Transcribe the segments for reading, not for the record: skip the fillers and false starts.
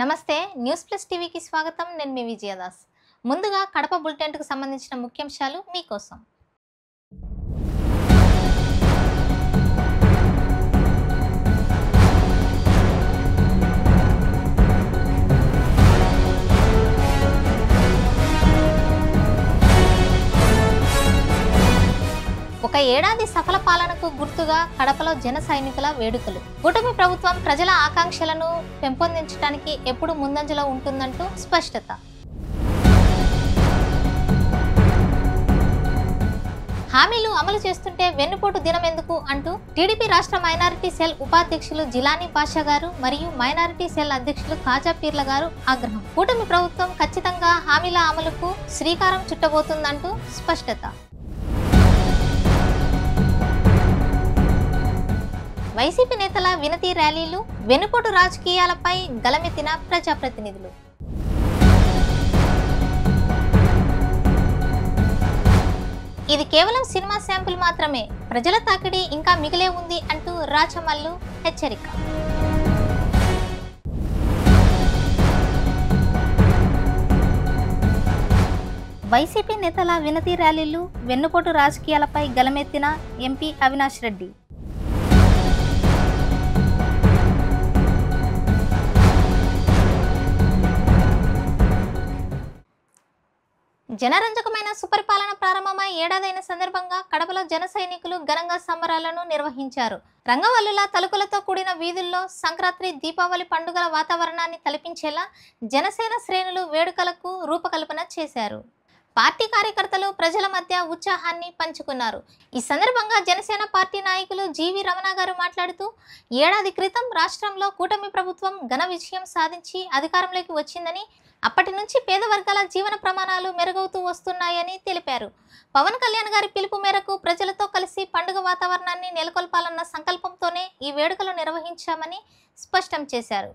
నమస్తే news plus టీవీకి స్వాగతం. నేను మీ విజయదాస్. ముందుగా కడప బులెటిన్కు సంబంధించిన ముఖ్యాంశాలు మీకోసం. ఒక ఏడాది సఫల పాలనకు గుర్తుగా కడపలో జన సైనికుల వేడుకలు. కూటమి ప్రభుత్వం ప్రజల ఆకాంక్షలను పెంపొందించడానికి ఎప్పుడు ముందంజలో ఉంటుందంటూ స్పష్టత. హామీలు అమలు చేస్తుంటే వెన్నుపోటు దినమెందుకు అంటూ టీడీపీ రాష్ట్ర మైనారిటీ సెల్ ఉపాధ్యక్షులు జిలానీ బాషా గారు మరియు మైనారిటీ సెల్ అధ్యక్షులు ఖాజా పీర్ల గారు ఆగ్రహం. కూటమి ప్రభుత్వం ఖచ్చితంగా హామీల అమలుకు శ్రీకారం చుట్టబోతుందంటూ స్పష్టత. వైసీపీ నేతల వినతి ర్యాలీలు, వెనుపోటు రాజకీయాలపై గలమెత్తిన ప్రజాప్రతినిధులు. ఇది కేవలం సినిమా శాంపుల్ మాత్రమే, ప్రజల తాకిడి ఇంకా మిగిలే ఉంది అంటూ రాచమల్లు హెచ్చరిక. వైసీపీ నేతల వినతి ర్యాలీలు, వెన్నుపోటు రాజకీయాలపై గలమెత్తిన ఎంపీ అవినాష్ రెడ్డి. జనరంజకమైన సుపరిపాలన ప్రారంభమై ఏడాదైన సందర్భంగా కడపలో జన సైనికులు ఘనంగా సంబరాలను నిర్వహించారు. రంగవల్లుల తలుకులతో కూడిన వీధుల్లో సంక్రాంతి, దీపావళి పండుగల వాతావరణాన్ని తలపించేలా జనసేన శ్రేణులు వేడుకలకు రూపకల్పన చేశారు. పార్టీ కార్యకర్తలు ప్రజల మధ్య ఉత్సాహాన్ని పంచుకున్నారు. ఈ సందర్భంగా జనసేన పార్టీ నాయకులు జీవి రమణ గారు మాట్లాడుతూ, ఏడాది క్రితం రాష్ట్రంలో కూటమి ప్రభుత్వం ఘన విజయం సాధించి అధికారంలోకి వచ్చిందని, అప్పటి నుంచి పేద వర్గాల జీవన ప్రమాణాలు మెరుగవుతూ వస్తున్నాయని తెలిపారు. పవన్ కళ్యాణ్ గారి పిలుపు మేరకు ప్రజలతో కలిసి పండుగ వాతావరణాన్ని నెలకొల్పాలన్న సంకల్పంతోనే ఈ వేడుకలు నిర్వహించామని స్పష్టం చేశారు.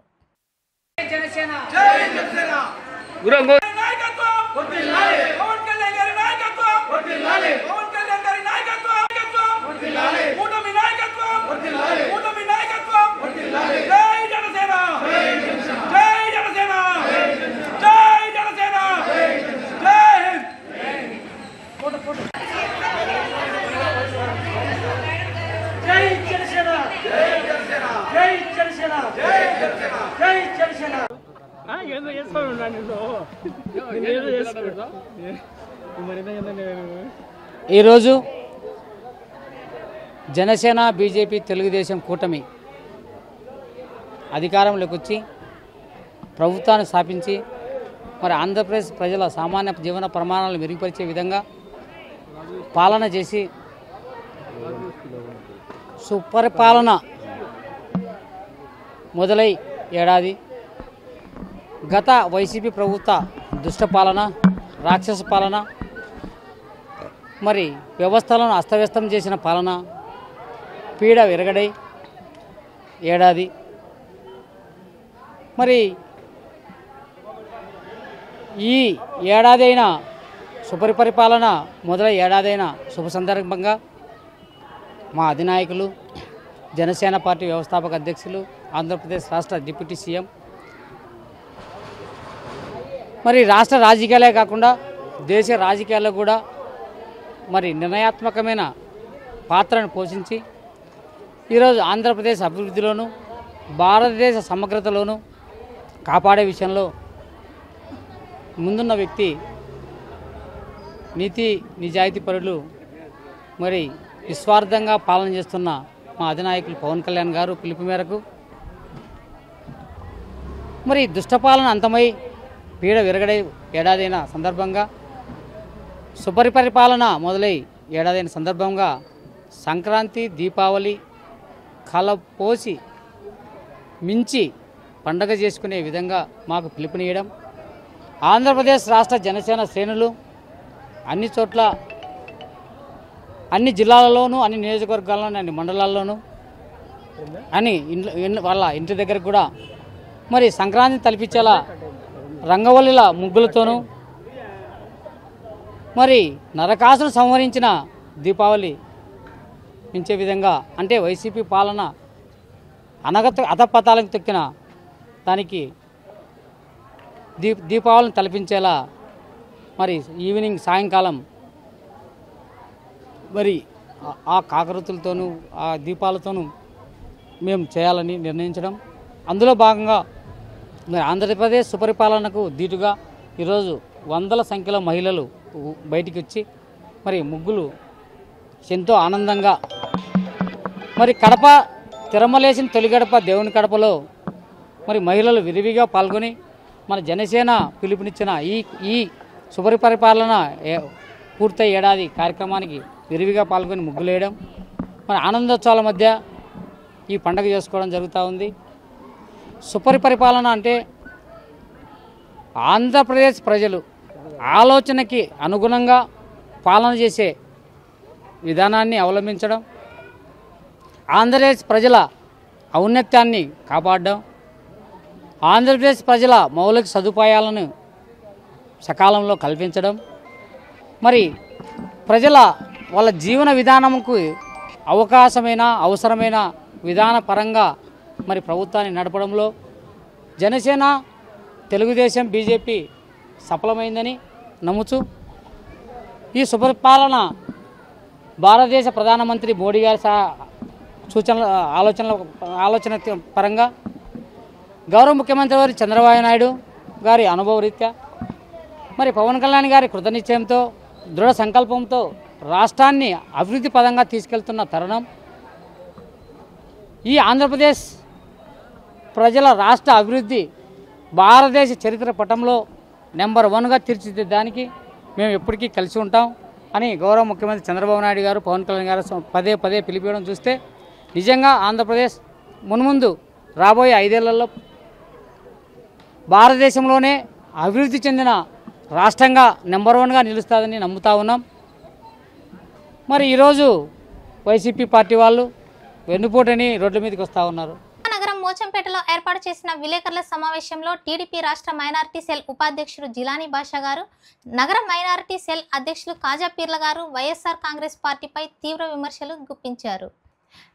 ఈరోజు జనసేన, బీజేపీ, తెలుగుదేశం కూటమి అధికారంలోకి వచ్చి ప్రభుత్వాన్ని స్థాపించి మరి ఆంధ్రప్రదేశ్ ప్రజల సామాన్య జీవన ప్రమాణాలు మెరుగుపరిచే విధంగా పాలన చేసి సుపరిపాలన మొదలై ఏడాది. గత వైసీపీ ప్రభుత్వ దుష్టపాలన, రాక్షస పాలన, మరి వ్యవస్థలను అస్తవ్యస్తం చేసిన పాలన, పీడ విరగడై ఏడాది. మరి ఈ ఏడాది అయినా సుపరిపాలన మొదలై ఏడాదైన శుభ సందర్భంగా మా అధినాయకులు, జనసేన పార్టీ వ్యవస్థాపక అధ్యక్షులు, ఆంధ్రప్రదేశ్ రాష్ట్ర డిప్యూటీ సీఎం, మరి రాష్ట్ర రాజకీయాలే కాకుండా దేశ రాజకీయాల్లో కూడా మరి నిర్ణయాత్మకమైన పాత్రను పోషించి ఈరోజు ఆంధ్రప్రదేశ్ అభివృద్ధిలోనూ భారతదేశ సమగ్రతలోనూ కాపాడే విషయంలో ముందున్న వ్యక్తి నీతి నిజాయితీ పరులు, మరి నిస్వార్థంగా పాలన చేస్తున్న మా అధినాయకులు పవన్ కళ్యాణ్ గారు పిలుపు మేరకు మరి దుష్టపాలన అంతమై పీడ విరగడై ఏడాదైన సందర్భంగా, సుపరిపాలన మొదలై ఏడాదైన సందర్భంగా సంక్రాంతి, దీపావళి కలపోసి మించి పండగ చేసుకునే విధంగా మాకు పిలుపునియడం, ఆంధ్రప్రదేశ్ రాష్ట్ర జనసేన శ్రేణులు అన్ని చోట్ల, అన్ని జిల్లాలలోనూ, అన్ని నియోజకవర్గాల్లోనూ, అన్ని మండలాల్లోనూ, అని వాళ్ళ ఇంటి దగ్గర కూడా మరి సంక్రాంతిని తలపించేలా రంగవల్లుల ముగ్గులతోనూ, మరి నరకాసును సంహరించిన దీపావళి మించే విధంగా, అంటే వైసీపీ పాలన అధపతాలకు తొక్కిన దానికి దీపావళిని తలపించేలా మరి ఈవినింగ్ సాయంకాలం మరి ఆ కాకరతులతోనూ ఆ దీపాలతోనూ మేము చేయాలని నిర్ణయించడం. అందులో భాగంగా మరి ఆంధ్రప్రదేశ్ సుపరిపాలనకు దీటుగా ఈరోజు వందల సంఖ్యలో మహిళలు బయటికి వచ్చి మరి ముగ్గులు ఎంతో ఆనందంగా మరి కడప తిరుమలేసిన తొలి గడప దేవుని కడపలో మరి మహిళలు విరివిగా పాల్గొని మన జనసేన పిలుపునిచ్చిన ఈ సుపరిపాలన పూర్తయి ఏడాది కార్యక్రమానికి విరివిగా పాల్గొని ముగ్గులు వేయడం మరి ఆనందోత్సవాల మధ్య ఈ పండుగ చేసుకోవడం జరుగుతూ ఉంది. సుపరిపాలన అంటే ఆంధ్రప్రదేశ్ ప్రజలు ఆలోచనకి అనుగుణంగా పాలన చేసే విధానాన్ని అవలంబించడం, ఆంధ్రప్రదేశ్ ప్రజల ఔన్నత్యాన్ని కాపాడడం, ఆంధ్రప్రదేశ్ ప్రజల మౌలిక సదుపాయాలను సకాలంలో కల్పించడం, మరి ప్రజల వాళ్ళ జీవన విధానంకు అవకాశమైన అవసరమైన విధానపరంగా మరి ప్రభుత్వాన్ని నడపడంలో జనసేన తెలుగుదేశం బీజేపీ సఫలమైందని నమ్ముతూ ఈ సుపరిపాలన భారతదేశ ప్రధానమంత్రి మోడీ గారి సూచనల ఆలోచన పరంగా గౌరవ ముఖ్యమంత్రి వారి చంద్రబాబు నాయుడు గారి అనుభవరీత్యా మరి పవన్ కళ్యాణ్ గారి కృతనిశ్చయంతో దృఢ సంకల్పంతో రాష్ట్రాన్ని అభివృద్ధి పదంగా తీసుకెళ్తున్న తరుణం ఈ ఆంధ్రప్రదేశ్ ప్రజల రాష్ట్ర అభివృద్ధి భారతదేశ చరిత్ర పటంలో నెంబర్ 1గా తీర్చిదిద్దడానికి మేము ఎప్పటికీ కలిసి ఉంటాం అని గౌరవ ముఖ్యమంత్రి చంద్రబాబు నాయుడు గారు పవన్ కళ్యాణ్ గారు పదే పదే పిలిపివ్వడం చూస్తే నిజంగా ఆంధ్రప్రదేశ్ మున్ముందు రాబోయే 5 ఏళ్లలో భారతదేశంలోనే అభివృద్ధి చెందిన రాష్ట్రంగా నెంబర్ 1గా నిలుస్తుందని నమ్ముతా ఉన్నాం. మరి ఈరోజు వైసీపీ పార్టీ వాళ్ళు వెన్నుపోటని రోడ్ల మీదకి వస్తూ ఉన్నారు. నగరం మోచంపేటలో ఏర్పాటు చేసిన విలేకరుల సమావేశంలో టీడీపీ రాష్ట్ర మైనారిటీ సెల్ ఉపాధ్యక్షుడు జిలానీ బాషా గారు, నగర మైనారిటీ సెల్ అధ్యక్షులు కాజా పీర్ల గారు వైఎస్ఆర్ కాంగ్రెస్ పార్టీపై తీవ్ర విమర్శలు గుప్పించారు.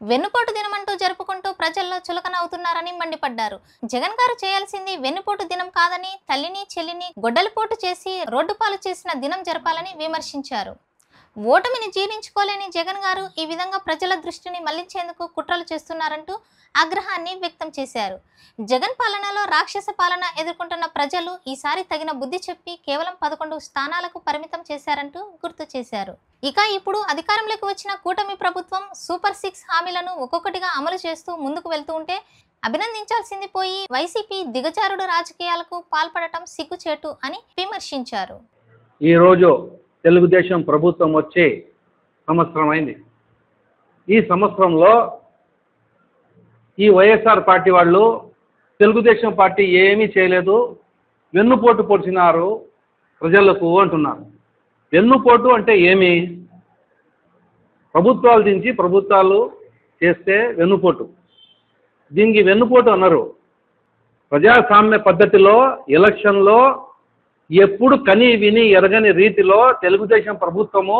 వెన్నుపోటు దినమంటూ జరుపుకుంటూ ప్రజల్లో చులకన అవుతున్నారని మండిపడ్డారు. జగన్ గారు చేయాల్సింది వెన్నుపోటు దినం కాదని తల్లిని చెల్లిని గొడ్డలిపోటు చేసి రోడ్డు పాలు చేసిన దినం జరపాలని విమర్శించారు. ఓటమిని జీర్ణించుకోలేని జగన్ గారు ఈ విధంగా ప్రజల దృష్టిని మళ్లించేందుకు కుట్రలు చేస్తున్నారంటూ ఆగ్రహాన్ని వ్యక్తం చేశారు. జగన్ పాలనలో రాక్షస పాలన ఎదుర్కొంటున్న ప్రజలు ఈసారి తగిన బుద్ధి చెప్పి కేవలం 11 స్థానాలకు పరిమితం చేశారంటూ గుర్తు చేశారు. ఇక ఇప్పుడు అధికారంలోకి వచ్చిన కూటమి ప్రభుత్వం సూపర్ 6 హామీలను ఒక్కొక్కటిగా అమలు చేస్తూ ముందుకు వెళ్తూ ఉంటే అభినందించాల్సింది పోయి వైసీపీ దిగజారుడు రాజకీయాలకు పాల్పడటం సిగ్గుచేటు అని విమర్శించారు. ఈరోజు తెలుగుదేశం ప్రభుత్వం వచ్చి సంవత్సరం అయింది. ఈ సంవత్సరంలో ఈ వైఎస్ఆర్ పార్టీ వాళ్ళు తెలుగుదేశం పార్టీ ఏమీ చేయలేదు, వెన్నుపోటు పొడిచినారు ప్రజలకు అంటున్నారు. వెన్నుపోటు అంటే ఏమి? ప్రభుత్వాలు దించి ప్రభుత్వాలు చేస్తే వెన్నుపోటు. దీనికి వెన్నుపోటు అన్నారు. ప్రజాస్వామ్య పద్ధతిలో ఎలక్షన్లో ఎప్పుడు కని విని ఎరగని రీతిలో తెలుగుదేశం ప్రభుత్వము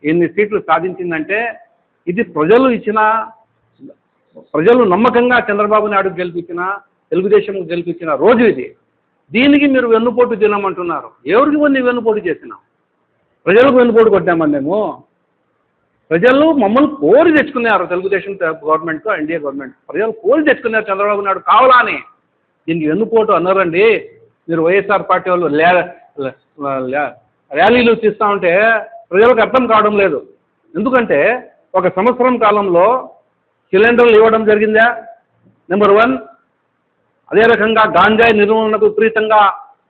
ఎన్ని సీట్లు సాధించిందంటే ఇది ప్రజలు నమ్మకంగా చంద్రబాబు నాయుడు గెలిపించిన తెలుగుదేశం గెలిపించిన రోజు ఇది. దీనికి మీరు వెన్నుపోటు తినమంటున్నారు. ఎవరికి వెన్నుపోటు చేసినాం? ప్రజలకు వెన్నుపోటు కొట్టామని మేము. ప్రజలు మమ్మల్ని కోరి తెచ్చుకున్నారు. తెలుగుదేశం గవర్నమెంట్ ఎన్డీఏ గవర్నమెంట్ ప్రజలు కోరి తెచ్చుకున్నారు చంద్రబాబు నాయుడు కావాలా అని. దీనికి వెన్నుపోటు అన్నారండి. మీరు వైఎస్ఆర్ పార్టీ వాళ్ళు ర్యాలీలు తీస్తూ ఉంటే ప్రజలకు అర్థం కావడం లేదు. ఎందుకంటే ఒక సంవత్సరం కాలంలో సిలిండర్లు ఇవ్వడం జరిగిందా? నెంబర్ 1. అదే రకంగా గాంజాయి నిర్మూలనకు విపరీతంగా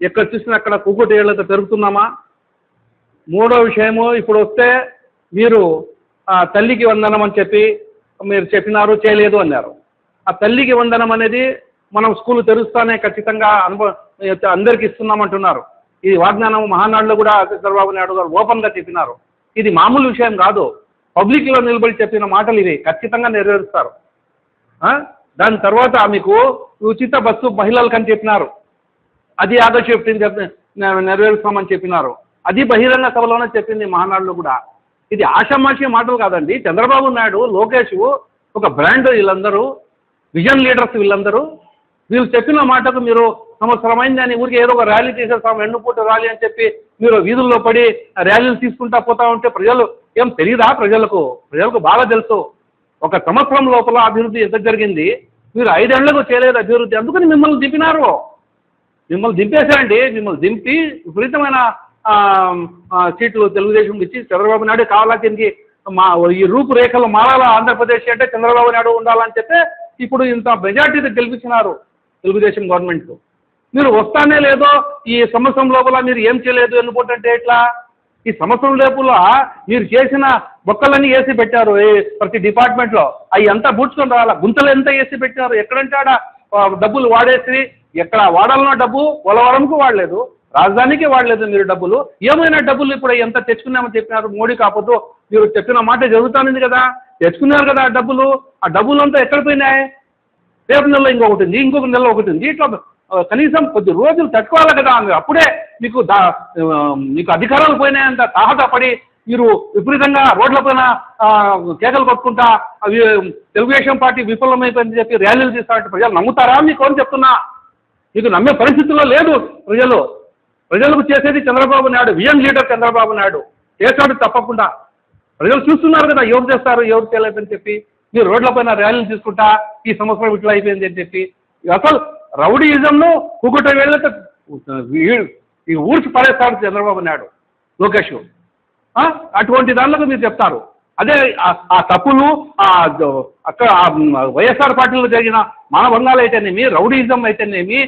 ఎక్కడ చూసినా అక్కడ కుక్కుటేళ్లతో పెరుగుతున్నామా? 3వ విషయము, ఇప్పుడు వస్తే మీరు తల్లికి వందనం అని చెప్పి మీరు చెప్పినారు, చేయలేదు అన్నారు. ఆ తల్లికి వందనం అనేది మనం స్కూల్ తెరుస్తానే ఖచ్చితంగా అందరికి ఇస్తున్నామంటున్నారు. ఇది వాగ్దానం మహానాడులో కూడా చంద్రబాబు నాయుడు గారు ఓపెన్గా చెప్పినారు. ఇది మామూలు విషయం కాదు. పబ్లిక్లో నిలబడి చెప్పిన మాటలు ఇవి ఖచ్చితంగా నెరవేరుస్తారు. దాని తర్వాత మీకు ఉచిత బస్సు మహిళలకని చెప్పినారు. అది ఆగస్టు 15 నెరవేరుస్తామని చెప్పినారు. అది బహిరంగ సభలోనే చెప్పింది మహానాడులో కూడా. ఇది ఆషామాషి మాటలు కాదండి. చంద్రబాబు నాయుడు, లోకేష్ ఒక బ్రాండ్, వీళ్ళందరూ విజన్ లీడర్స్. వీళ్ళందరూ వీళ్ళు చెప్పిన మాటకు మీరు సంవత్సరమైంది అని ఊరికి ఏదో ఒక ర్యాలీ చేసేస్తాం, వెన్నుపూట ర్యాలీ అని చెప్పి మీరు వీధుల్లో పడి ర్యాలీలు తీసుకుంటా పోతా ఉంటే ప్రజలు ఏం తెలియదా? ప్రజలకు బాగా తెలుసు. ఒక సంవత్సరం లోపల అభివృద్ధి ఎంత జరిగింది, మీరు 5 ఏళ్లకు చేయలేదు అభివృద్ధి. అందుకని మిమ్మల్ని దింపినారు. మిమ్మల్ని దింపేశారండి. మిమ్మల్ని దింపి విపరీతమైన సీట్లు తెలుగుదేశం ఇచ్చి చంద్రబాబు నాయుడు కావాలా దీనికి ఈ రూపురేఖలు మారాలా ఆంధ్రప్రదేశ్ అంటే చంద్రబాబు నాయుడు ఉండాలని చెప్పి ఇప్పుడు ఇంత మెజార్టీతో గెలిపించినారు తెలుగుదేశం గవర్నమెంట్. మీరు వస్తానే లేదో ఈ సంవత్సరం లోపల మీరు ఏం చేయలేదు అనుకుంటుంటే ఎట్లా? ఈ సంవత్సరం లోపల మీరు చేసిన బొక్కలన్నీ వేసి పెట్టారు ప్రతి డిపార్ట్మెంట్లో. అవి అంతా బూడ్చుకొని రావాలా? గుంతలు ఎంత వేసి పెట్టారు? ఎక్కడంటే ఆడ డబ్బులు వాడేసి ఎక్కడ వాడాలన్న డబ్బు పోలవరంకు వాడలేదు, రాజధానికి వాడలేదు మీరు డబ్బులు. ఏమైనా డబ్బులు ఇప్పుడు ఎంత తెచ్చుకున్నామని చెప్పినారు. మోడీ కాకపోతే మీరు చెప్పిన మాట జరుగుతుంది కదా, తెచ్చుకున్నారు కదా డబ్బులు. ఆ డబ్బులంతా ఎక్కడ పోయినాయి? రేపు నెలలో ఇంకొకటి ఉంది, ఇంకొక నెల ఒకటి ఉంది. ఇట్లా కనీసం కొద్ది రోజులు తట్టుకోవాలి కదా. అప్పుడే మీకు అధికారాలు పోయినాయంత తాహతపడి మీరు విపరీతంగా రోడ్లపైన కేకలు కొట్టుకుంటా తెలుగుదేశం పార్టీ విఫలమైపోయిందని చెప్పి ర్యాలీలు తీస్తారంటే ప్రజలు నమ్ముతారా? మీకు అని చెప్తున్నా. మీకు నమ్మే పరిస్థితుల్లో లేదు ప్రజలు. ప్రజలకు చేసేది చంద్రబాబు నాయుడు, విజన్ లీడర్ చంద్రబాబు నాయుడు చేస్తాడు తప్పకుండా. ప్రజలు చూస్తున్నారు కదా ఎవరు చేస్తారు ఎవరు చేయలేదని చెప్పి. మీరు రోడ్లపైన ర్యాలీలు తీసుకుంటా ఈ సంవత్సరం ఇట్లా అయిపోయింది అని చెప్పి అసలు రౌడీయిజంను కూకుట వేళ్ళతో ఈ ఊడ్చి పడేస్తాడు చంద్రబాబు నాయుడు, లోకేష్. అటువంటి దానిలో మీరు చెప్తారు. అదే ఆ తప్పులు అక్కడ వైఎస్ఆర్ పార్టీలో జరిగిన మానభంగాలు అయితేనేమి, రౌడీయిజం అయితేనేమి,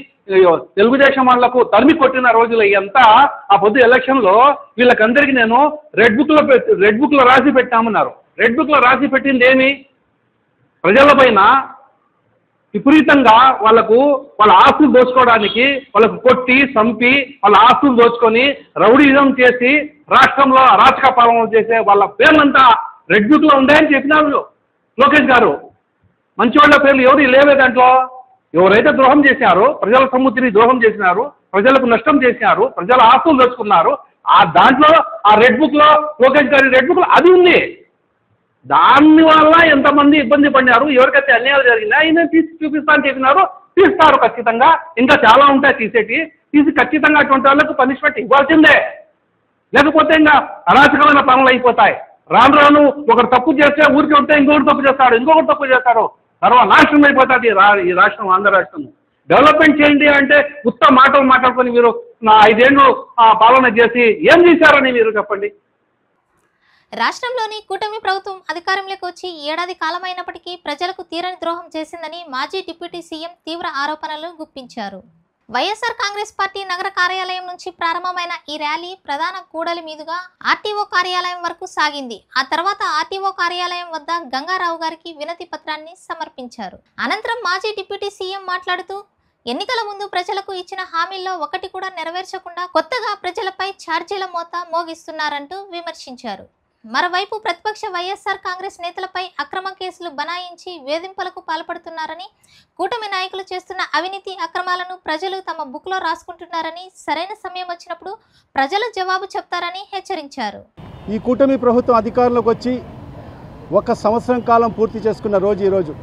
తెలుగుదేశం వాళ్ళకు తరిమి కొట్టిన రోజులు ఇదంతా ఆ పొద్దు ఎలక్షన్లో వీళ్ళకందరికీ నేను రెడ్ బుక్లో రాసి పెట్టామన్నారు. రెడ్ బుక్లో రాసి పెట్టింది ఏమి? ప్రజలపైన విపరీతంగా వాళ్ళ ఆస్తులు దోచుకోవడానికి, వాళ్ళకు కొట్టి చంపి వాళ్ళ ఆస్తులు దోచుకొని రౌడీజం చేసి రాష్ట్రంలో అరాచక పాలన చేసే వాళ్ళ పేర్లంతా రెడ్ బుక్లో ఉన్నాయని చెప్పినారు లోకేష్ గారు. మంచి వాళ్ళ పేర్లు ఎవరు లేవే దాంట్లో. ఎవరైతే ద్రోహం చేశారో, ప్రజల సొమ్ముని ద్రోహం చేసినారు, ప్రజలకు నష్టం చేసినారు, ప్రజల ఆస్తులు దోచుకున్నారు, ఆ దాంట్లో ఆ రెడ్ బుక్లో లోకేష్ గారి రెడ్ బుక్లో అది ఉంది. దానివల్ల ఎంతమంది ఇబ్బంది పడినారు, ఎవరికైతే అన్యాయాలు జరిగినా ఆయన తీసి చూపిస్తానని చెప్పినారు. తీస్తారు ఖచ్చితంగా. ఇంకా చాలా ఉంటాయి తీసి ఖచ్చితంగా అటువంటి వాళ్ళకు పనిష్మెంట్ ఇవ్వాల్సిందే. లేకపోతే ఇంకా అరాచకమైన పనులు అయిపోతాయి. రాను ఒకరు తప్పు చేస్తే ఊరికి ఉంటే ఇంకొకటి తప్పు చేస్తారు, తర్వాత నాశనం అయిపోతుంది ఈ రాష్ట్రం, ఆంధ్ర రాష్ట్రం. డెవలప్మెంట్ చేయండి అంటే ఉత్తమ మాటలు మాట్లాడుకొని మీరు 5 ఏళ్ళు పాలన చేసి ఏం చేశారని మీరు చెప్పండి. రాష్ట్రంలోని కూటమి ప్రభుత్వం అధికారంలోకి వచ్చి ఏడాది కాలమైనప్పటికీ ప్రజలకు తీరని ద్రోహం చేసిందని మాజీ డిప్యూటీ సీఎం తీవ్ర ఆరోపణలు గుప్పించారు. వైఎస్ఆర్ కాంగ్రెస్ పార్టీ నగర కార్యాలయం నుంచి ప్రారంభమైన ఈ ర్యాలీ ప్రధాన కూడలి మీదుగా ఆర్టీఓ కార్యాలయం వరకు సాగింది. ఆ తర్వాత ఆర్టీఓ కార్యాలయం వద్ద గంగారావు గారికి వినతి పత్రాన్ని సమర్పించారు. అనంతరం మాజీ డిప్యూటీ సీఎం మాట్లాడుతూ ఎన్నికల ముందు ప్రజలకు ఇచ్చిన హామీల్లో ఒకటి కూడా నెరవేర్చకుండా కొత్తగా ప్రజలపై ఛార్జీల మోత మోగిస్తున్నారంటూ విమర్శించారు. మరోవైపు ప్రతిపక్ష వైఎస్ఆర్ కాంగ్రెస్ నేతలపై అక్రమ కేసులు బనాయించి వేధింపులకు పాల్పడుతున్నారని, కూటమి నాయకులు చేస్తున్న అవినీతి అక్రమాలను ప్రజలు తమ బుక్లో రాసుకుంటున్నారని, సరైన సమయం వచ్చినప్పుడు ప్రజలు జవాబు చెప్తారని హెచ్చరించారు. ఈ కూటమి ప్రభుత్వం అధికారంలోకి వచ్చి 1 సంవత్సరం కాలం పూర్తి చేసుకున్న రోజు ఈరోజు.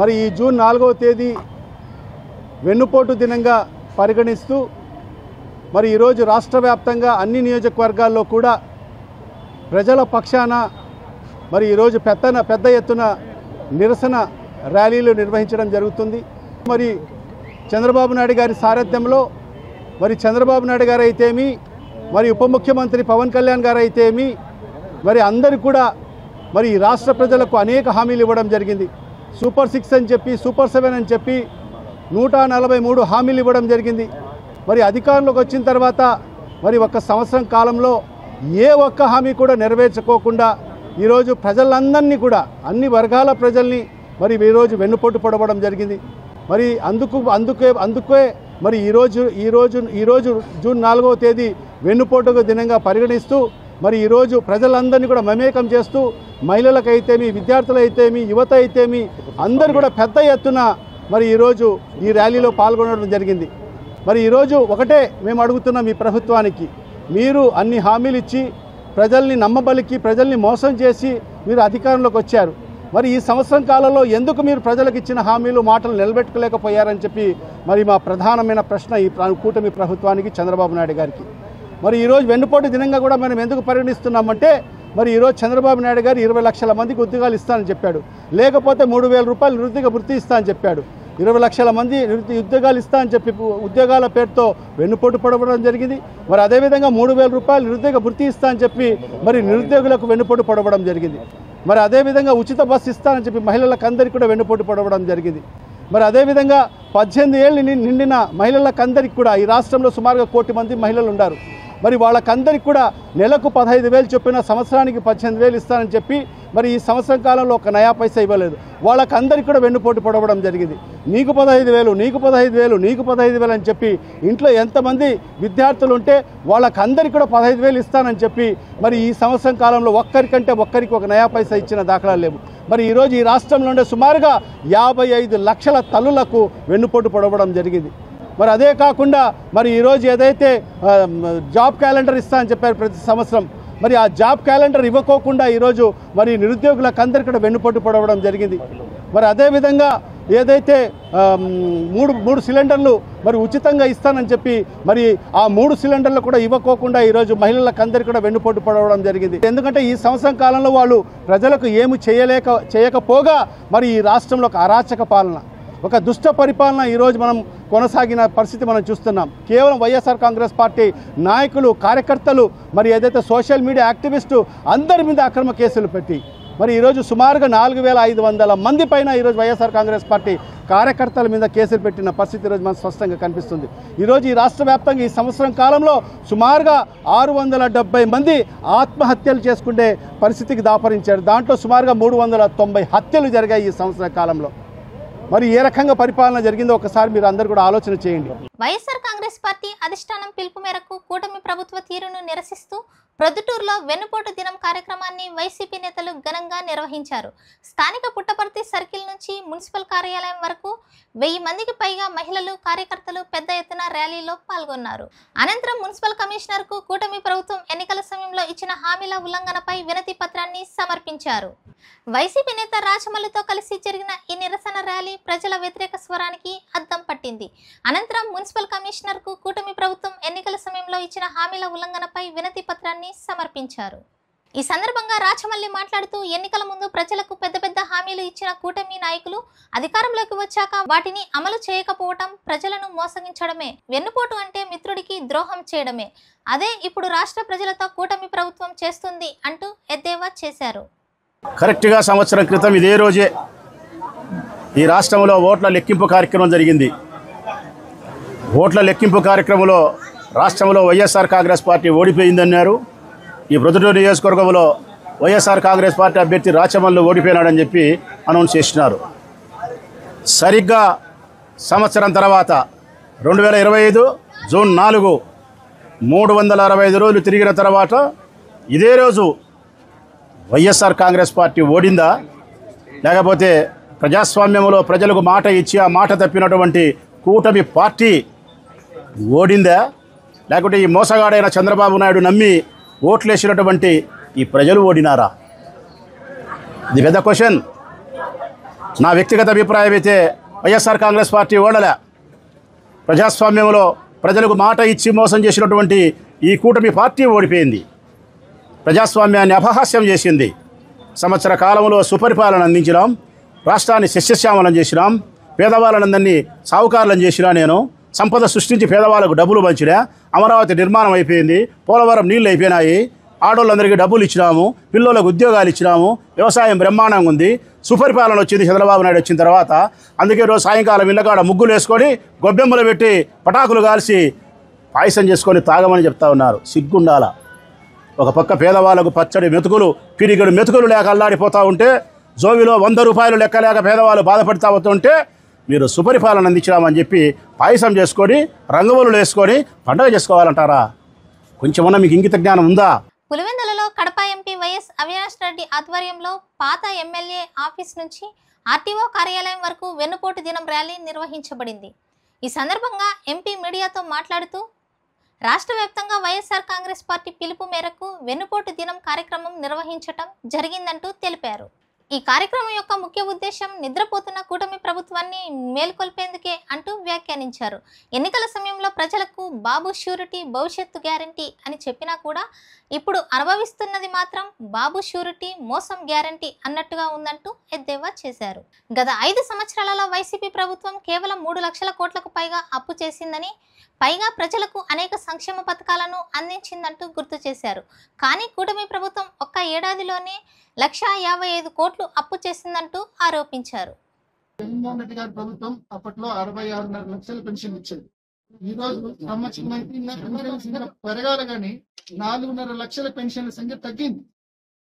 మరి ఈ జూన్ 4వ తేదీ వెన్నుపోటు దినంగా పరిగణిస్తూ మరి ఈరోజు రాష్ట్ర వ్యాప్తంగా అన్ని నియోజకవర్గాల్లో కూడా ప్రజల పక్షాన మరి ఈరోజు పెద్ద ఎత్తున నిరసన ర్యాలీలు నిర్వహించడం జరుగుతుంది. మరి చంద్రబాబు నాయుడు గారి సారథ్యంలో మరి చంద్రబాబు నాయుడు గారు అయితేమి, మరి ఉప ముఖ్యమంత్రి పవన్ కళ్యాణ్ గారు అయితేమి, మరి అందరూ కూడా మరి రాష్ట్ర ప్రజలకు అనేక హామీలు ఇవ్వడం జరిగింది. సూపర్ 6 అని చెప్పి, సూపర్ 7 అని చెప్పి 143 హామీలు ఇవ్వడం జరిగింది. మరి అధికారంలోకి వచ్చిన తర్వాత మరి 1 సంవత్సరం కాలంలో ఏ ఒక్క హామీ కూడా నెరవేర్చుకోకుండా ఈరోజు ప్రజలందరినీ కూడా, అన్ని వర్గాల ప్రజల్ని మరి ఈరోజు వెన్నుపోటు పొడవడం జరిగింది. మరి అందుకే మరి ఈరోజు జూన్ 4వ తేదీ వెన్నుపోటు దినంగా పరిగణిస్తూ మరి ఈరోజు ప్రజలందరినీ కూడా మమేకం చేస్తూ మహిళలకైతేమి, విద్యార్థులైతేమి, యువత అయితేమి అందరూ కూడా పెద్ద ఎత్తున మరి ఈరోజు ఈ ర్యాలీలో పాల్గొనడం జరిగింది. మరి ఈరోజు ఒకటే మేము అడుగుతున్నాం ఈ ప్రభుత్వానికి, మీరు అన్ని హామీలు ఇచ్చి ప్రజల్ని నమ్మబలికి, ప్రజల్ని మోసం చేసి మీరు అధికారంలోకి వచ్చారు. మరి ఈ సంవత్సరం కాలంలో ఎందుకు మీరు ప్రజలకు ఇచ్చిన హామీలు మాటలు నిలబెట్టుకోలేకపోయారని చెప్పి మరి మా ప్రధానమైన ప్రశ్న ఈ కూటమి ప్రభుత్వానికి, చంద్రబాబు నాయుడు గారికి. మరి ఈరోజు వెన్నుపోటు దినంగా కూడా మనం ఎందుకు పరిగణిస్తున్నామంటే మరి ఈరోజు చంద్రబాబు నాయుడు గారు 20 లక్షల మందికి ఉద్యోగాలు ఇస్తానని చెప్పాడు. లేకపోతే 3,000 రూపాయలు నిరుద్యోగ వృత్తి ఇస్తా అని చెప్పాడు. 20 లక్షల మంది ఉద్యోగాలు ఇస్తా అని చెప్పి ఉద్యోగాల పేరుతో వెన్నుపోటు పడవడం జరిగింది. మరి అదేవిధంగా 3,000 రూపాయలు నిరుద్యోగ వృత్తి ఇస్తా అని చెప్పి మరి నిరుద్యోగులకు వెన్నుపోటు పడవడం జరిగింది. మరి అదేవిధంగా ఉచిత బస్సు ఇస్తానని చెప్పి మహిళలకు అందరికీ కూడా వెన్నుపోటు పడవడం జరిగింది. మరి అదేవిధంగా 18 ఏళ్ళు నిండిన మహిళలకందరికీ కూడా ఈ రాష్ట్రంలో సుమారుగా 1 కోటి మంది మహిళలు ఉన్నారు. మరి వాళ్ళకందరికీ కూడా నెలకు 15,000 చొప్పున సంవత్సరానికి 18,000 ఇస్తానని చెప్పి మరి ఈ సంవత్సరం కాలంలో ఒక నయా పైసా ఇవ్వలేదు. వాళ్ళకందరికీ కూడా వెన్నుపోటు పడవడం జరిగింది. నీకు 15,000, నీకు 15,000, నీకు 15,000 అని చెప్పి ఇంట్లో ఎంతమంది విద్యార్థులు ఉంటే వాళ్ళకందరికీ కూడా 15,000 ఇస్తానని చెప్పి మరి ఈ సంవత్సరం కాలంలో ఒక్కరికి ఒక నయా పైసా ఇచ్చిన దాఖలాలు లేవు. మరి ఈరోజు ఈ రాష్ట్రంలో ఉండే సుమారుగా 55 లక్షల తల్లులకు వెన్నుపోటు పడవడం జరిగింది. మరి అదే కాకుండా మరి ఈరోజు ఏదైతే జాబ్ క్యాలెండర్ ఇస్తా అని చెప్పారు ప్రతి సంవత్సరం, మరి ఆ జాబ్ క్యాలెండర్ ఇవ్వకోకుండా ఈరోజు మరి నిరుద్యోగులకు అందరికీ కూడా వెన్నుపోటు పడవడం జరిగింది. మరి అదేవిధంగా ఏదైతే 3 సిలిండర్లు మరి ఉచితంగా ఇస్తానని చెప్పి మరి ఆ 3 సిలిండర్లు కూడా ఇవ్వకోకుండా ఈరోజు మహిళలకు అందరికీ కూడా వెన్నుపోటు పడవడం జరిగింది. ఎందుకంటే ఈ సంవత్సరం కాలంలో వాళ్ళు ప్రజలకు ఏమి చేయకపోగా మరి ఈ రాష్ట్రంలో ఒక అరాచక పాలన, ఒక దుష్ట పరిపాలన ఈరోజు మనం కొనసాగిన పరిస్థితి మనం చూస్తున్నాం. కేవలం వైఎస్ఆర్ కాంగ్రెస్ పార్టీ నాయకులు, కార్యకర్తలు మరి ఏదైతే సోషల్ మీడియా యాక్టివిస్టు అందరి మీద అక్రమ కేసులు పెట్టి మరి ఈరోజు సుమారుగా 4,500 మంది పైన ఈరోజు వైఎస్ఆర్ కాంగ్రెస్ పార్టీ కార్యకర్తల మీద కేసులు పెట్టిన పరిస్థితి ఈరోజు మనకు స్పష్టంగా కనిపిస్తుంది. ఈరోజు ఈ రాష్ట్ర వ్యాప్తంగా ఈ సంవత్సరం కాలంలో సుమారుగా 670 మంది ఆత్మహత్యలు చేసుకునే పరిస్థితికి దాపరించారు. దాంట్లో సుమారుగా 390 హత్యలు జరిగాయి ఈ సంవత్సర కాలంలో. మరి ఏ రకంగా పరిపాలన జరిగిందో ఒకసారి మీరు అందరూ కూడా ఆలోచన చేయండి. వైఎస్ఆర్ కాంగ్రెస్ పార్టీ అధిష్టానం పిలుపు మేరకు కూటమి ప్రభుత్వ తీరును నిరసిస్తూ ప్రొద్దుటూరులో వెన్నుపోటు దినం కార్యక్రమాన్ని వైసీపీ నేతలు ఘనంగా నిర్వహించారు. స్థానిక పుట్టపర్తి సర్కిల్ నుంచి మున్సిపల్ కార్యాలయం వరకు 1000 మందికి పైగా మహిళలు, కార్యకర్తలు పెద్ద ఎత్తున ర్యాలీలో పాల్గొన్నారు. అనంతరం మున్సిపల్ కమిషనర్కు కూటమి ప్రభుత్వం ఎన్నికల సమయంలో ఇచ్చిన హామీల ఉల్లంఘనపై వినతి పత్రాన్ని సమర్పించారు. వైసీపీ నేత రాచమల్లుతో కలిసి జరిగిన ఈ నిరసన ర్యాలీ ప్రజల వ్యతిరేక స్వరానికి అద్దం పట్టింది. అనంతరం మున్సిపల్ కమిషనర్కు కూటమి ప్రభుత్వం ఎన్నికల సమయంలో ఇచ్చిన హామీల ఉల్లంఘనపై వినతి పత్రాన్ని సమర్పించారు. ఈ సందర్భంగా రాచమల్లి మాట్లాడుతూ ఎన్నికల ముందు ప్రజలకు పెద్ద హామీలు ఇచ్చిన కూటమి నాయకులు అధికారంలోకి వచ్చాక వాటిని అమలు చేయకపోవటం ప్రజలను మోసగించడమే. వెన్నుపోటు అంటే మిత్రుడికి ద్రోహం చేయడమే. అదే ఇప్పుడు రాష్ట్ర ప్రజలతో కూటమి ప్రభుత్వం చేస్తుంది అంటూ ఎద్దేవా చేశారు. కరెక్ట్గా సంవత్సరం క్రితం ఇదే రోజే ఈ రాష్ట్రంలో ఓట్ల లెక్కింపు కార్యక్రమం జరిగింది. ఓట్ల లెక్కింపు కార్యక్రమంలో రాష్ట్రంలో వైఎస్ఆర్ కాంగ్రెస్ పార్టీ ఓడిపోయిందన్నారు. ఈ ప్రొద్దుటూరు నియోజకవర్గంలో వైఎస్ఆర్ కాంగ్రెస్ పార్టీ అభ్యర్థి రాచమల్లు ఓడిపోయినాడని చెప్పి అనౌన్స్ చేసినారు. సరిగ్గా సంవత్సరం తర్వాత 2025 జూన్ 4 365 రోజులు తిరిగిన తర్వాత ఇదే రోజు వైఎస్ఆర్ కాంగ్రెస్ పార్టీ ఓడిందా, లేకపోతే ప్రజాస్వామ్యంలో ప్రజలకు మాట ఇచ్చి ఆ మాట తప్పినటువంటి కూటమి పార్టీ ఓడిందా, లేకుంటే ఈ మోసగాడైన చంద్రబాబు నాయుడు నమ్మి ఓట్లేసినటువంటి ఈ ప్రజలు ఓడినారా? ఇది పెద్ద క్వశ్చన్. నా వ్యక్తిగత అభిప్రాయం అయితే వైఎస్ఆర్ కాంగ్రెస్ పార్టీ ఓడలే. ప్రజాస్వామ్యంలో ప్రజలకు మాట ఇచ్చి మోసం చేసినటువంటి ఈ కూటమి పార్టీ ఓడిపోయింది. ప్రజాస్వామ్యాన్ని అపహాస్యం చేసింది. సంవత్సర కాలంలో సుపరిపాలన అందించినాం, రాష్ట్రాన్ని సస్యశ్యామలం చేసినాం, పేదవాళ్ళందరినీ సావుకారులను చేసినా, నేను సంపద సృష్టించి పేదవాళ్ళకు డబ్బులు పంచినా, అమరావతి నిర్మాణం అయిపోయింది, పోలవరం నీళ్ళు అయిపోయినాయి, ఆడోళ్ళందరికీ డబ్బులు ఇచ్చినాము, పిల్లలకు ఉద్యోగాలు ఇచ్చినాము, వ్యవసాయం బ్రహ్మాండంగా ఉంది. సుపరిపాలన వచ్చింది చంద్రబాబు నాయుడు వచ్చిన తర్వాత. అందుకే రోజు సాయంకాలం ఇళ్ళకాడ ముగ్గులు వేసుకొని గొబ్బెమ్మలు పెట్టి పటాకులు కాల్చి పాయసం చేసుకొని తాగమని చెప్తా ఉన్నారు. సిగ్గుండాల. ఒక పక్క పేదవాళ్ళకు పచ్చడి మెతుకులు, పిరిగడు మెతుకులు లేక అల్లాడిపోతూ ఉంటే, జోవిలో 100 రూపాయలు లెక్కలేక పేదవాళ్ళు బాధపడుతూ అవుతుంటే మీరు సుపరిపాలన అందించినామని చెప్పి పాయసం చేసుకొని రంగవల్లులు వేసుకొని పండుగ చేసుకోవాలంటారా? కొంచెమన్నా మీకు ఇంగిత జ్ఞానం ఉందా? పులివెందులలో కడప ఎంపీ వైఎస్ అవినాష్ రెడ్డి ఆధ్వర్యంలో పాత ఎమ్మెల్యే ఆఫీస్ నుంచి ఆర్టీఓ కార్యాలయం వరకు వెన్నుపోటు దినం ర్యాలీ నిర్వహించబడింది. ఈ సందర్భంగా ఎంపీ మీడియాతో మాట్లాడుతూ రాష్ట్ర వ్యాప్తంగా వైఎస్ఆర్ కాంగ్రెస్ పార్టీ పిలుపు మేరకు వెన్నుపోటు దినం కార్యక్రమం నిర్వహించటం జరిగిందంటూ తెలిపారు. ఈ కార్యక్రమం యొక్క ముఖ్య ఉద్దేశం నిద్రపోతున్న కూటమి ప్రభుత్వాన్ని మేల్కొల్పేందుకే అంటూ వ్యాఖ్యానించారు. ఎన్నికల సమయంలో ప్రజలకు బాబు ష్యూరిటీ భవిష్యత్తు గ్యారంటీ అని చెప్పినా కూడా ఇప్పుడు అనుభవిస్తున్నది మాత్రం బాబు ష్యూరిటీ మోసం గ్యారంటీ అన్నట్టుగా ఉందంటూ ఎద్దేవా చేశారు. గత 5 సంవత్సరాలలో వైసీపీ ప్రభుత్వం కేవలం 3 లక్షల కోట్లకు పైగా అప్పు చేసిందని, పైగా ప్రజలకు అనేక సంక్షేమ పథకాలను అందించిందంటూ గుర్తు చేశారు. కానీ కూటమి ప్రభుత్వం ఒక్క ఏడాదిలోనే 1,55,000 కోట్లు అప్పు చేసిందంటూ ఆరోపించారు. జగన్మోహన్ రెడ్డి గారి ప్రభుత్వం అప్పట్లో 66.5 లక్షల పెన్షన్ ఇచ్చింది. ఈ రోజు సంవత్సరం అయితే పెన్షన్ సంఖ్య పెరగాలి కానీ 4.5 లక్షల పెన్షన్ల సంఖ్య తగ్గింది.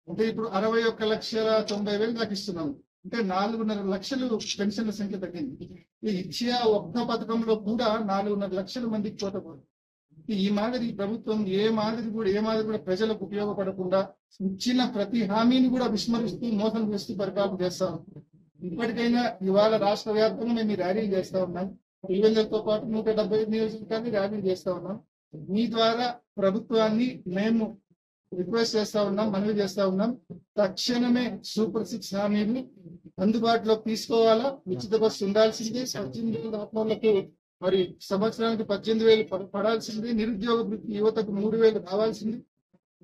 అంటే ఇప్పుడు 61,90,000 దాకా ఇస్తున్నాము. అంటే 4.5 లక్షలు పెన్షన్ల సంఖ్య తగ్గింది. ఈ ఇచ్చే ఒక్క పథకంలో కూడా 4.5 లక్షల మందికి కోతపోతుంది. ఈ మాదిరి ప్రభుత్వం ఏ మాదిరి కూడా ప్రజలకు ఉపయోగపడకుండా ఇచ్చిన ప్రతి హామీని కూడా విస్మరిస్తూ మోసం చేస్తూ పరిపాలన చేస్తా ఉన్నాం. ఇప్పటికైనా ఇవాళ రాష్ట్ర వ్యాప్తంగా మేము ర్యాలీలు చేస్తా ఉన్నాం. పులివెందులతో పాటు 175 నియోజకవర్గాన్ని ర్యాలీలు చేస్తా ఉన్నాం. మీ ద్వారా ప్రభుత్వాన్ని మేము రిక్వెస్ట్ చేస్తా ఉన్నాం, మనవి చేస్తా ఉన్నాం. తక్షణమే సూపర్ 6 హామీలు అందుబాటులోకి తీసుకోవాలా. ఉచిత బస్సు ఉండాల్సిందే. 18,000 ఆత్మలకు మరి సంవత్సరానికి 18,000 పడాల్సింది. నిరుద్యోగ యువతకు 3,000 రావాల్సింది.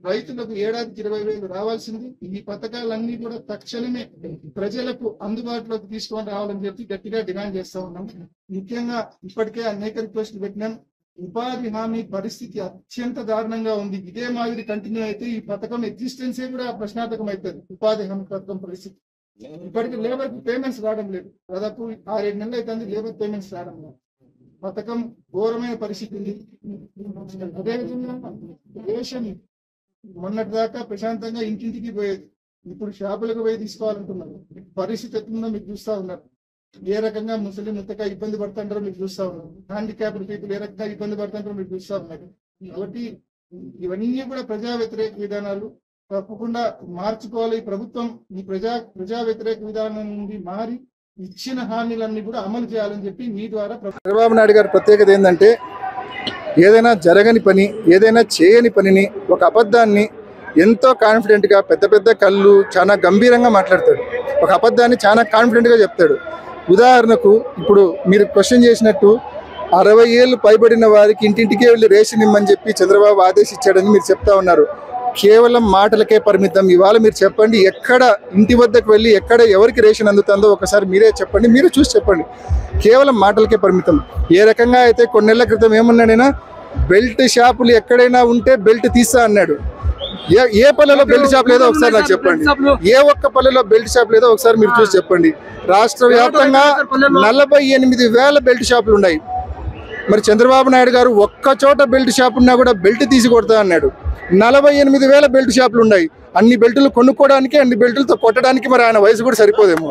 రైతులకు ఏడాదికి 20,000 రావాల్సింది. ఈ పథకాలన్నీ కూడా తక్షణమే ప్రజలకు అందుబాటులోకి తీసుకొని రావాలని చెప్పి గట్టిగా డిమాండ్ చేస్తా ఉన్నాం. ముఖ్యంగా ఇప్పటికే అనేక రిక్వెస్ట్లు పెట్టినాం. ఉపాధి హామీ పరిస్థితి అత్యంత దారుణంగా ఉంది. ఇదే మాదిరి కంటిన్యూ అయితే ఈ పథకం ఎగ్జిస్టెన్సే కూడా ప్రశ్నార్థకం అవుతుంది. ఉపాధి హామీ పథకం పరిస్థితి ఇప్పటికీ లేబర్ కి పేమెంట్స్ రావడం లేదు. దాదాపు 6-7 నెలలు అవుతుంది లేబర్ పేమెంట్స్ రావడం లేదు. పథకం ఘోరమైన పరిస్థితి ఉంది. అదేవిధంగా రేషన్ మొన్నటి దాకా ప్రశాంతంగా ఇంటింటికి పోయేది. ఇప్పుడు షాపులకు పోయి తీసుకోవాలంటున్నారు. పరిస్థితి ఎట్లుందో మీకు చూస్తా ఉన్నారు. ఏ రకంగా ముసలి ముత్తగా ఇబ్బంది పడుతుంటారో మీకు చూస్తా ఉన్నారు. హ్యాండిక్యాప్డ్ పీపుల్ ఏ రకంగా ఇబ్బంది పడుతుంటారో మీకు చూస్తా ఉన్నారు. కాబట్టి ఇవన్నీ కూడా ప్రజా వ్యతిరేక విధానాలు. తప్పకుండా మార్చుకోవాలి. ఈ ప్రభుత్వం ఈ ప్రజా వ్యతిరేక విధానం నుండి మారి ఇచ్చిన హామీలన్నీ కూడా అమలు చేయాలని చెప్పి మీ ద్వారా చంద్రబాబు నాయుడు గారి ప్రత్యేకత ఏంటంటే ఏదైనా జరగని పని, ఏదైనా చేయని పనిని, ఒక అబద్ధాన్ని ఎంతో కాన్ఫిడెంట్గా పెద్ద పెద్ద కళ్ళు చాలా గంభీరంగా మాట్లాడతాడు. ఒక అబద్ధాన్ని చాలా కాన్ఫిడెంట్గా చెప్తాడు. ఉదాహరణకు ఇప్పుడు మీరు క్వశ్చన్ చేసినట్టు 60 ఏళ్ళు పైబడిన వారికి ఇంటింటికే వెళ్ళి రేషన్ ఇమ్మని చెప్పి చంద్రబాబు ఆదేశించాడని మీరు చెప్తా ఉన్నారు. కేవలం మాటలకే పరిమితం. ఇవాళ మీరు చెప్పండి, ఎక్కడ ఇంటి వద్దకు వెళ్ళి ఎక్కడ ఎవరికి రేషన్ అందుతుందో ఒకసారి మీరే చెప్పండి, మీరు చూసి చెప్పండి. కేవలం మాటలకే పరిమితం. ఏ రకంగా అయితే కొన్నేళ్ల క్రితం ఏమన్నాడైనా, బెల్ట్ షాపులు ఎక్కడైనా ఉంటే బెల్ట్ తీస్తా అన్నాడు. ఏ పల్లెలో బెల్ట్ షాప్ లేదో ఒకసారి నాకు చెప్పండి. ఏ ఒక్క పల్లెలో బెల్ట్ షాప్ లేదో ఒకసారి మీరు చూసి చెప్పండి. రాష్ట్ర వ్యాప్తంగా 48,000 బెల్ట్ షాపులు ఉన్నాయి. మరి చంద్రబాబు నాయుడు గారు ఒక్క చోట బెల్ట్ షాప్ ఉన్నా కూడా బెల్ట్ తీసి కొడతా అన్నాడు. 48,000 బెల్ట్ షాపులు ఉన్నాయి. అన్ని బెల్టులు కొనుక్కోవడానికి, అన్ని బెల్టులతో కొట్టడానికి మరి ఆయన వయసు కూడా సరిపోదేమో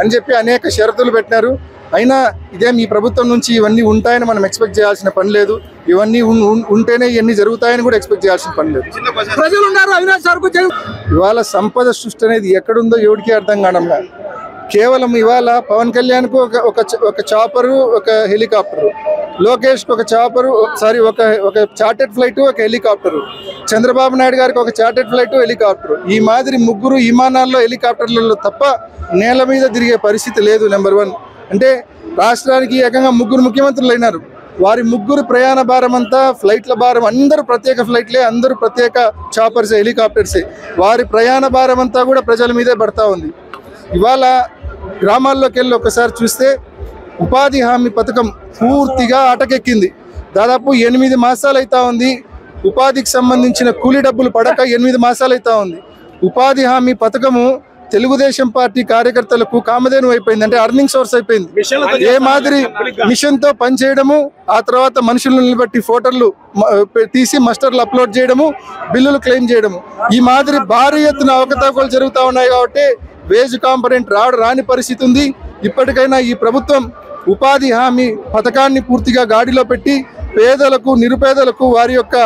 అని చెప్పి అనేక షరతులు పెట్టినారు. అయినా ఇదే మీ ప్రభుత్వం నుంచి ఇవన్నీ ఉంటాయని మనం ఎక్స్పెక్ట్ చేయాల్సిన పని లేదు. ఇవన్నీ ఉంటేనే ఇవన్నీ జరుగుతాయని కూడా ఎక్స్పెక్ట్ చేయాల్సిన పని లేదు. ఇవాళ సంపద సృష్టి అనేది ఎక్కడుందో ఎవరికి అర్థం కావడంలా. కేవలం ఇవాళ పవన్ కళ్యాణ్కు ఒక చాపరు, ఒక హెలికాప్టరు, లోకేష్కి ఒక చాపరు, ఒక చార్టెడ్ ఫ్లైట్, ఒక హెలికాప్టరు, చంద్రబాబు నాయుడు గారికి ఒక చార్టెడ్ ఫ్లైట్, హెలికాప్టరు. ఈ మాదిరి 3 విమానాల్లో, హెలికాప్టర్లలో తప్ప నేల మీద తిరిగే పరిస్థితి లేదు. నెంబర్ 1 అంటే రాష్ట్రానికి ఏకంగా 3 ముఖ్యమంత్రులు అయినారు. వారి 3 ప్రయాణ భారం అంతా ఫ్లైట్ల భారం. అందరూ ప్రత్యేక ఫ్లైట్లే, అందరూ ప్రత్యేక చాపర్సే, హెలికాప్టర్సే. వారి ప్రయాణ భారం అంతా కూడా ప్రజల మీదే పడతా ఉంది. ఇవాళ గ్రామాల్లోకి వెళ్ళి ఒకసారి చూస్తే ఉపాధి హామీ పథకం పూర్తిగా అటకెక్కింది. దాదాపు 8 మాసాలు అవుతా ఉంది. ఉపాధికి సంబంధించిన కూలీ డబ్బులు పడక 8 మాసాలు అవుతా ఉంది. ఉపాధి హామీ పథకము తెలుగుదేశం పార్టీ కార్యకర్తలకు కామధేను అయిపోయింది. అంటే అర్నింగ్ సోర్స్ అయిపోయింది. ఏ మాదిరి మిషన్ తో పనిచేయడము, ఆ తర్వాత మనుషులను నిలబెట్టి ఫోటోలు తీసి మస్టర్లు అప్లోడ్ చేయడము, బిల్లులు క్లెయిమ్ చేయడము, ఈ మాదిరి భారీ ఎత్తున అవకతవకలు జరుగుతూ ఉన్నాయి. కాబట్టి వేజ్ కాంపనెంట్ రాని పరిస్థితి ఉంది. ఇప్పటికైనా ఈ ప్రభుత్వం ఉపాధి హామీ పథకాన్ని పూర్తిగా గాడిలో పెట్టి పేదలకు, నిరుపేదలకు వారి యొక్క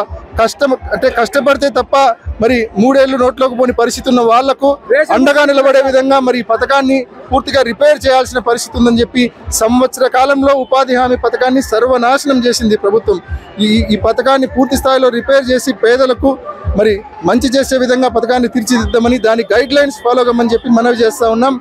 కష్టపడితే తప్ప మరి 3 ఏళ్లు నోట్లోకి పోని పరిస్థితి ఉన్న వాళ్లకు అండగా నిలబడే విధంగా మరి ఈ పథకాన్ని పూర్తిగా రిపేర్ చేయాల్సిన పరిస్థితి ఉందని చెప్పి సంవత్సర కాలంలో ఉపాధి హామీ పథకాన్ని సర్వనాశనం చేసింది ప్రభుత్వం. ఈ పథకాన్ని పూర్తి స్థాయిలో రిపేర్ చేసి పేదలకు మరి మంచి చేసే విధంగా పథకాన్ని తీర్చిదిద్దామని దాని గైడ్ లైన్స్ ఫాలో కమ్మని చెప్పి మనవి చేస్తా ఉన్నాం.